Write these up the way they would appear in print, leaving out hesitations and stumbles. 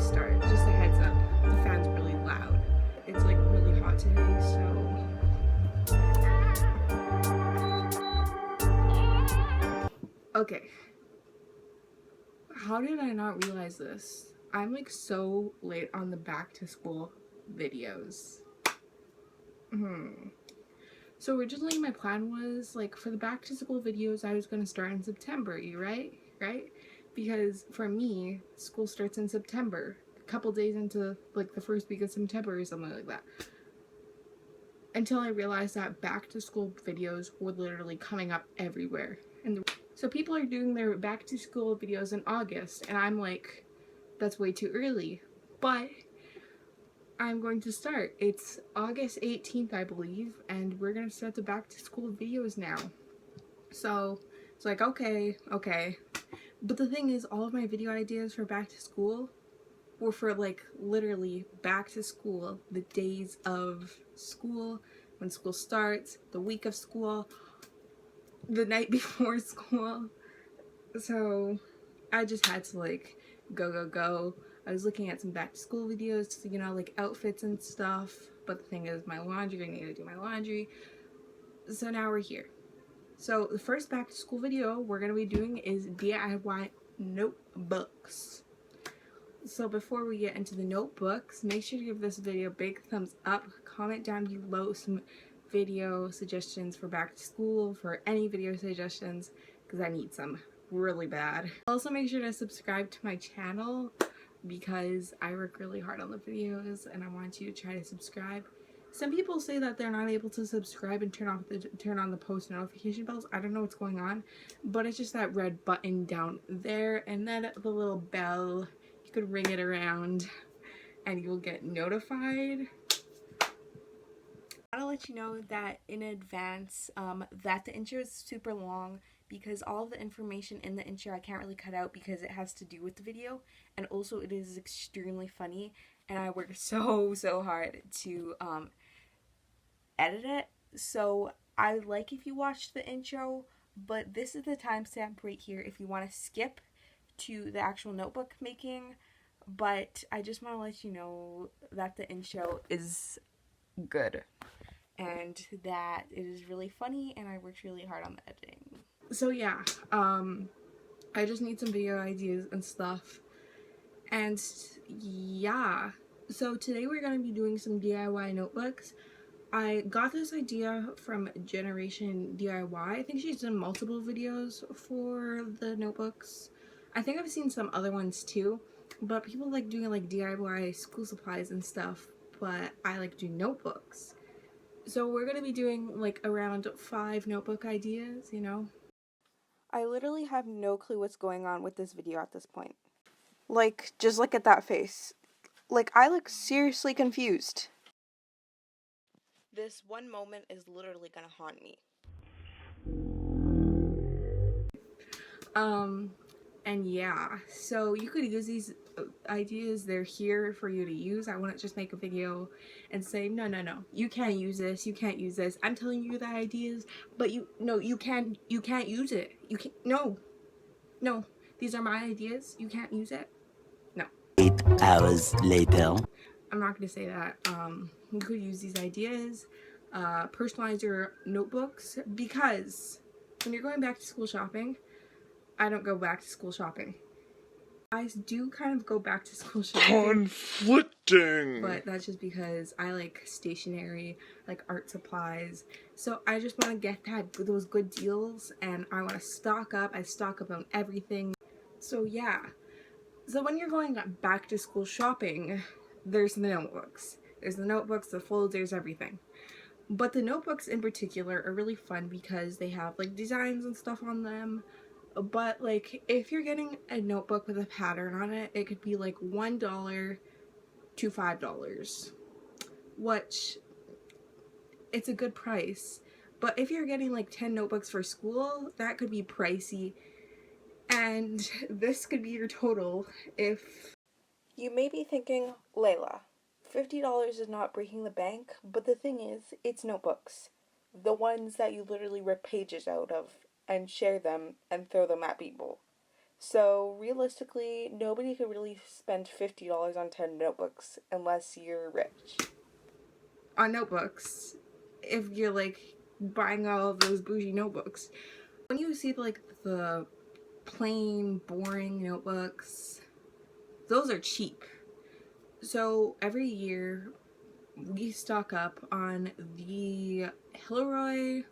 start, just a heads up, the fan's really loud. It's like really hot today, so okay. How did I not realize this? I'm like so late on the back to school videos. So originally my plan was like for the back to school videos I was going to start in September, right? Because for me, school starts in September, a couple days into like the first week of September or something like that. Until I realized that back to school videos were literally coming up everywhere. So people are doing their back to school videos in August, and I'm like, that's way too early. But I'm going to start. It's August 18th, I believe, and we're going to start the back to school videos now. So it's like, okay. But the thing is, all of my video ideas for back to school were for like literally back to school, the days of school, when school starts, the week of school, the night before school. So I just had to like go. I was looking at some back to school videos, you know, like outfits and stuff. But the thing is, my laundry, I need to do my laundry. So now we're here. So the first back to school video we're going to be doing is DIY notebooks. So before we get into the notebooks, make sure to give this video a big thumbs up. Comment down below some video suggestions for back to school, for any video suggestions, because I need some really bad. Also make sure to subscribe to my channel because I work really hard on the videos and I want you to try to subscribe. Some people say that they're not able to subscribe and turn on the post notification bells. I don't know what's going on, but it's just that red button down there, and then the little bell. You could ring it around and you'll get notified. I want to let you know that in advance that the intro is super long because all of the information in the intro I can't really cut out because it has to do with the video, and also it is extremely funny and I worked so hard to edit it. So I like if you watch the intro, but this is the timestamp right here if you want to skip to the actual notebook making. But I just want to let you know that the intro is good and that it is really funny and I worked really hard on the editing. So yeah, I just need some video ideas and stuff. And yeah, so today we're going to be doing some DIY notebooks. I got this idea from Generation DIY. I think she's done multiple videos for the notebooks. I think I've seen some other ones too, but people like doing like DIY school supplies and stuff, but I like to do notebooks. So we're going to be doing like around 5 notebook ideas, you know. I literally have no clue what's going on with this video at this point. Like, just look at that face. Like, I look seriously confused. This one moment is literally gonna haunt me. And yeah, so you could use these ideas. They're here for you to use. I wouldn't just make a video and say, no, you can't use this, you can't use this. I'm telling you the ideas, but you can't use it. You can't, no, these are my ideas. You can't use it. No. 8 hours later. I'm not gonna say that. You could use these ideas, personalize your notebooks, because when you're going back to school shopping, I don't go back to school shopping. I do kind of go back to school shopping. Conflicting! But that's just because I like stationery, like art supplies. So I just want to get those good deals, and I want to stock up. I stock up on everything. So yeah. So when you're going back to school shopping, there's the notebooks. There's the notebooks, the folders, everything. But the notebooks in particular are really fun because they have like designs and stuff on them. But like if you're getting a notebook with a pattern on it, it could be like $1 to $5, which it's a good price. But if you're getting like 10 notebooks for school, that could be pricey. And this could be your total if... You may be thinking, Layla, $50 is not breaking the bank, but the thing is, it's notebooks. The ones that you literally rip pages out of and share them and throw them at people. So realistically, nobody could really spend $50 on 10 notebooks unless you're rich. On notebooks, if you're like buying all of those bougie notebooks. When you see like the plain, boring notebooks, those are cheap. So every year we stock up on the Hilroy.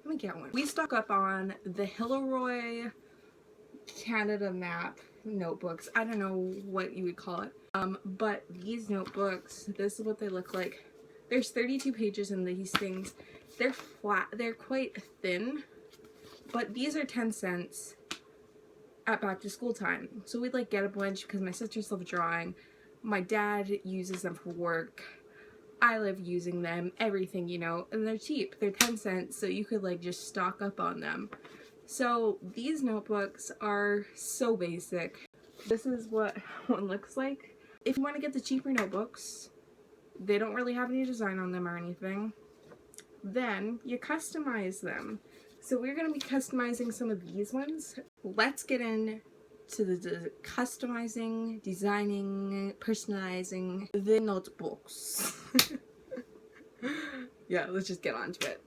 Let me get one. We stock up on the Hilroy Canada Map notebooks. I don't know what you would call it. But these notebooks, this is what they look like. There's 32 pages in these things. They're flat. They're quite thin. But these are 10 cents at back to school time. So we'd like get a bunch because my sisters love drawing. My dad uses them for work. I love using them, everything, you know, and they're cheap. They're 10 cents, so you could like just stock up on them. So these notebooks are so basic. This is what one looks like. If you want to get the cheaper notebooks, they don't really have any design on them or anything, then you customize them. So we're going to be customizing some of these ones. Let's get into the customizing, designing, personalizing the notebooks. Yeah, let's just get on to it.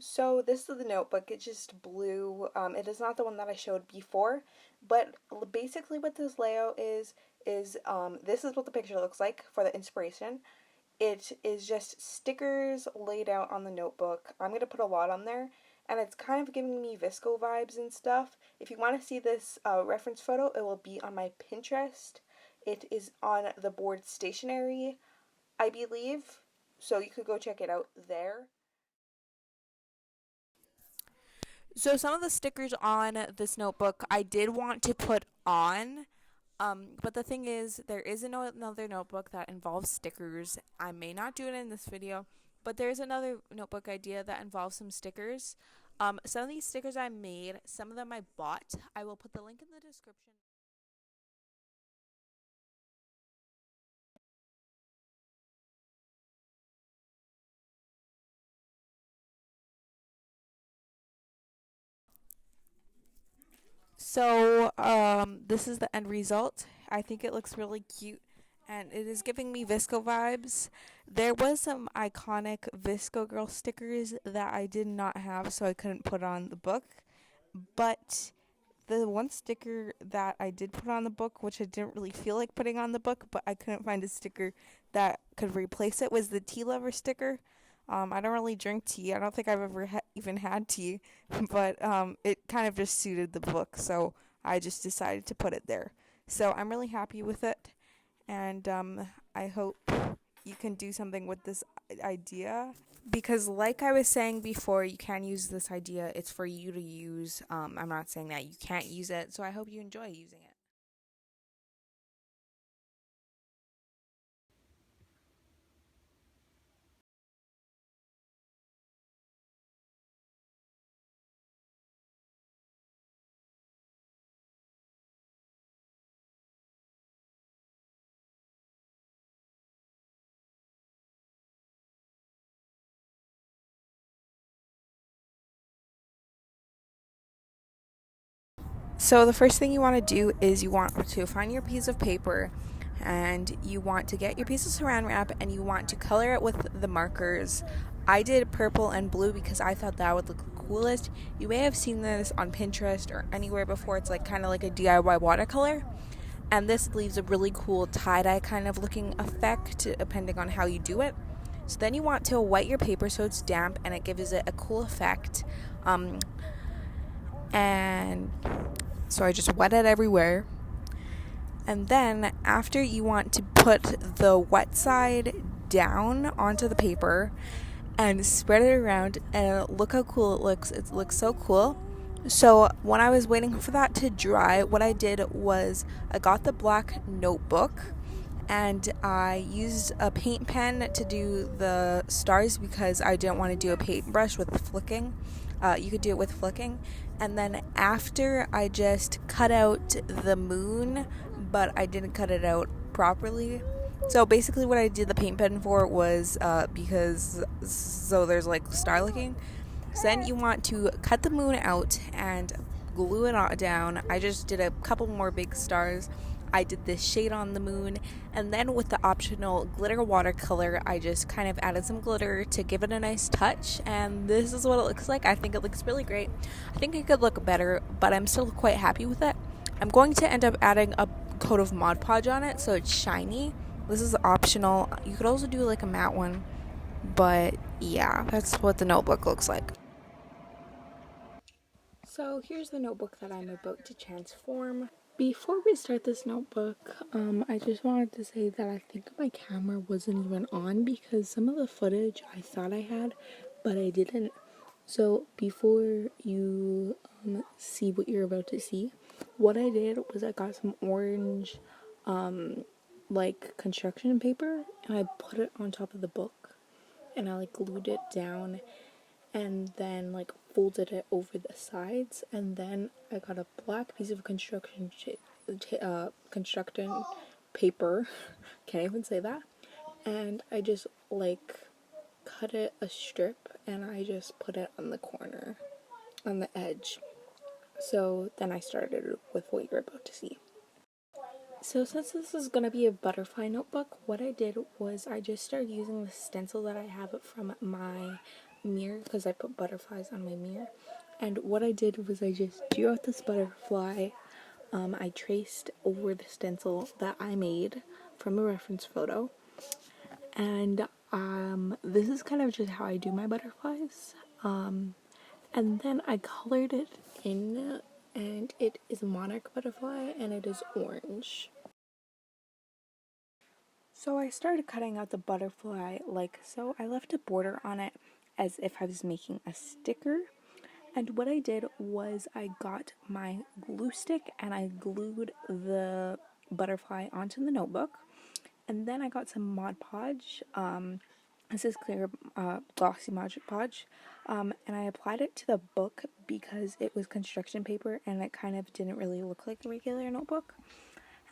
So this is the notebook. It's just blue. It is not the one that I showed before, but basically what this layout is this is what the picture looks like for the inspiration. It is just stickers laid out on the notebook. I'm going to put a lot on there, and it's kind of giving me VSCO vibes and stuff. If you want to see this reference photo, it will be on my Pinterest. It is on the board stationery, I believe, so you could go check it out there. So some of the stickers on this notebook I did want to put on, but the thing is, there is another notebook that involves stickers. I may not do it in this video, but there's another notebook idea that involves some stickers. Some of these stickers I made, some of them I bought. I will put the link in the description. So, this is the end result. I think it looks really cute, and it is giving me VSCO vibes. There was some iconic VSCO girl stickers that I did not have, so I couldn't put on the book. But the one sticker that I did put on the book, which I didn't really feel like putting on the book, but I couldn't find a sticker that could replace it, was the tea lover sticker. I don't really drink tea. I don't think I've ever even had tea, but it kind of just suited the book, so I just decided to put it there. So I'm really happy with it, and I hope you can do something with this idea, because like I was saying before, you can use this idea. It's for you to use. I'm not saying that you can't use it, so I hope you enjoy using it. So the first thing you want to do is you want to find your piece of paper, and you want to get your piece of saran wrap, and you want to color it with the markers. I did purple and blue because I thought that would look the coolest. You may have seen this on Pinterest or anywhere before. It's like kind of like a DIY watercolor, and this leaves a really cool tie-dye kind of looking effect depending on how you do it. So then you want to wet your paper so it's damp, and it gives it a cool effect. And so I just wet it everywhere. And then after, you want to put the wet side down onto the paper and spread it around, and look how cool it looks. It looks so cool. So when I was waiting for that to dry, what I did was I got the black notebook and I used a paint pen to do the stars because I didn't want to do a paintbrush with flicking. You could do it with flicking. And then after, I just cut out the moon, but I didn't cut it out properly. So basically what I did the paint pen for was so there's like star looking. So then you want to cut the moon out and glue it all down. I just did a couple more big stars. I did this shade on the moon, and then with the optional glitter watercolor, I just kind of added some glitter to give it a nice touch, and this is what it looks like. I think it looks really great. I think it could look better, but I'm still quite happy with it. I'm going to end up adding a coat of Mod Podge on it so it's shiny. This is optional. You could also do like a matte one, but yeah, that's what the notebook looks like. So here's the notebook that I'm about to transform. Before we start this notebook, I just wanted to say that I think my camera wasn't even on because some of the footage I thought I had, but I didn't. So before you see what you're about to see, what I did was I got some orange like construction paper and I put it on top of the book and I like glued it down and then like folded it over the sides, and then I got a black piece of construction paper can't even say that, and I just like cut it a strip and I just put it on the corner on the edge. So then I started with what you're about to see. So since this is going to be a butterfly notebook, what I did was I just started using the stencil that I have from my mirror because I put butterflies on my mirror. And what I did was I just drew out this butterfly. I traced over the stencil that I made from a reference photo. And this is kind of just how I do my butterflies. And then I colored it in, and it is a monarch butterfly and it is orange. So I started cutting out the butterfly like so. I left a border on it as if I was making a sticker. And what I did was I got my glue stick and I glued the butterfly onto the notebook. And then I got some Mod Podge. This is clear glossy Mod Podge. And I applied it to the book because it was construction paper and it kind of didn't really look like a regular notebook.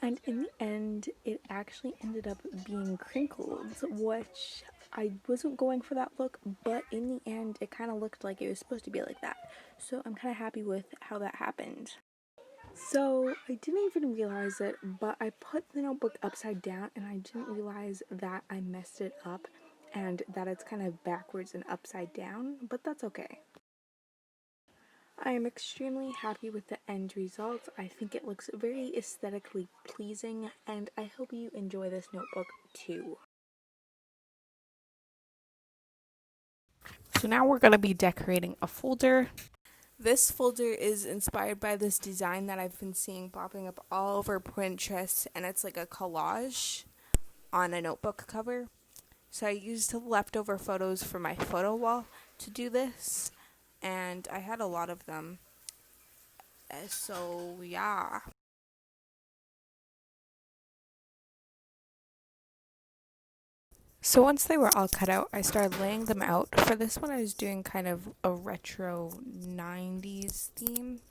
And in the end, it actually ended up being crinkled, which I wasn't going for that look, but in the end, it kind of looked like it was supposed to be like that. So I'm kind of happy with how that happened. So I didn't even realize it, but I put the notebook upside down and I didn't realize that I messed it up and that it's kind of backwards and upside down, but that's okay. I am extremely happy with the end result. I think it looks very aesthetically pleasing, and I hope you enjoy this notebook too. So now we're going to be decorating a folder. This folder is inspired by this design that I've been seeing popping up all over Pinterest, and it's like a collage on a notebook cover. So I used leftover photos from my photo wall to do this, and I had a lot of them. So yeah. So once they were all cut out, I started laying them out. For this one, I was doing kind of a retro 90s theme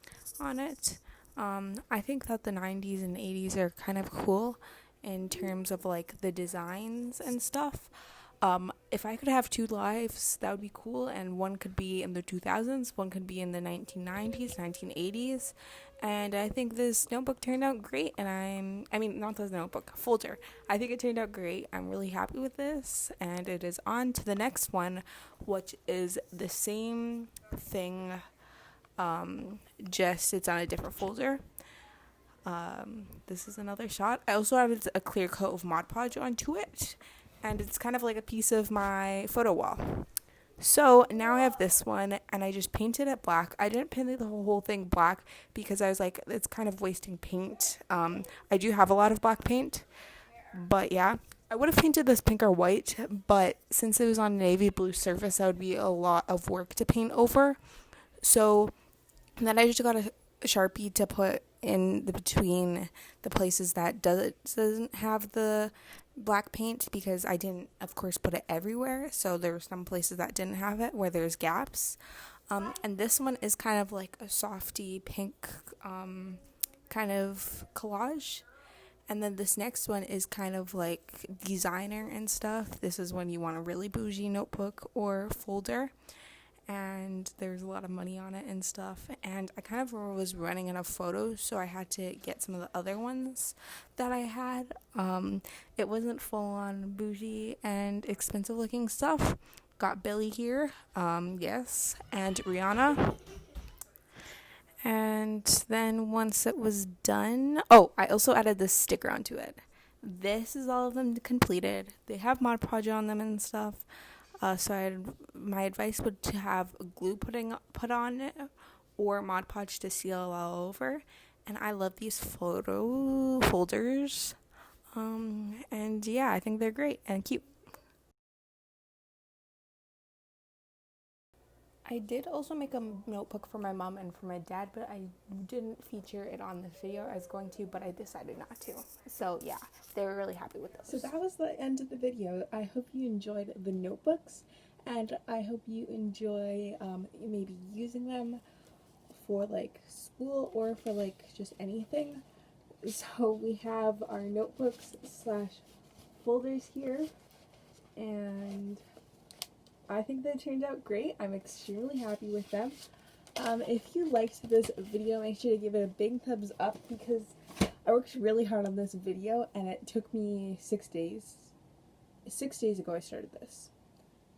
on it. I think that the 90s and 80s are kind of cool in terms of like the designs and stuff. If I could have two lives, that would be cool, and one could be in the 2000s, one could be in the 1990s, 1980s, and I think this notebook turned out great, and not this notebook, folder. I think it turned out great. I'm really happy with this, and it is on to the next one, which is the same thing, just it's on a different folder. This is another shot. I also added a clear coat of Mod Podge onto it, and it's kind of like a piece of my photo wall. So now I have this one, and I just painted it black. I didn't paint the whole thing black because I was like, it's kind of wasting paint. I do have a lot of black paint, but yeah. I would have painted this pink or white, but since it was on a navy blue surface, that would be a lot of work to paint over. So then I just got a Sharpie to put in between the places that doesn't have the black paint, because I didn't, of course, put it everywhere. So there were some places that didn't have it where there's gaps. And this one is kind of like a softy pink kind of collage. And then this next one is kind of like designer and stuff. This is when you want a really bougie notebook or folder. and there's a lot of money on it and stuff, and I kind of was running out of photos, so I had to get some of the other ones that I had. It wasn't full on bougie and expensive looking stuff. Got Billy here, yes, and Rihanna. And then once it was done, oh, I also added this sticker onto it. This is all of them completed. They have Mod Podge on them and stuff. My advice would to have glue put on it or Mod Podge to seal all over. And I love these photo folders. And yeah, I think they're great and cute. I did also make a notebook for my mom and for my dad, but I didn't feature it on this video. I was going to, but I decided not to. So yeah, they were really happy with those. So that was the end of the video. I hope you enjoyed the notebooks, and I hope you enjoy maybe using them for like school or for like just anything. So we have our notebooks / folders here, and I think they turned out great. I'm extremely happy with them. If you liked this video, make sure to give it a big thumbs up because I worked really hard on this video and it took me 6 days. 6 days ago I started this.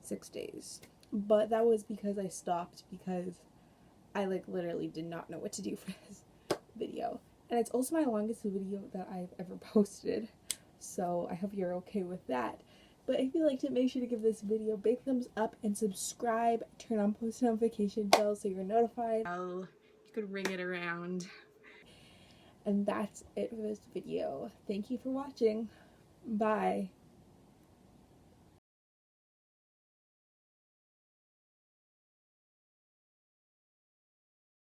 6 days. But that was because I stopped because I like literally did not know what to do for this video. And it's also my longest video that I've ever posted. So I hope you're okay with that. But if you liked it, make sure to give this video a big thumbs up and subscribe. Turn on post notification bell so you're notified. You could ring it around. And that's it for this video. Thank you for watching. Bye.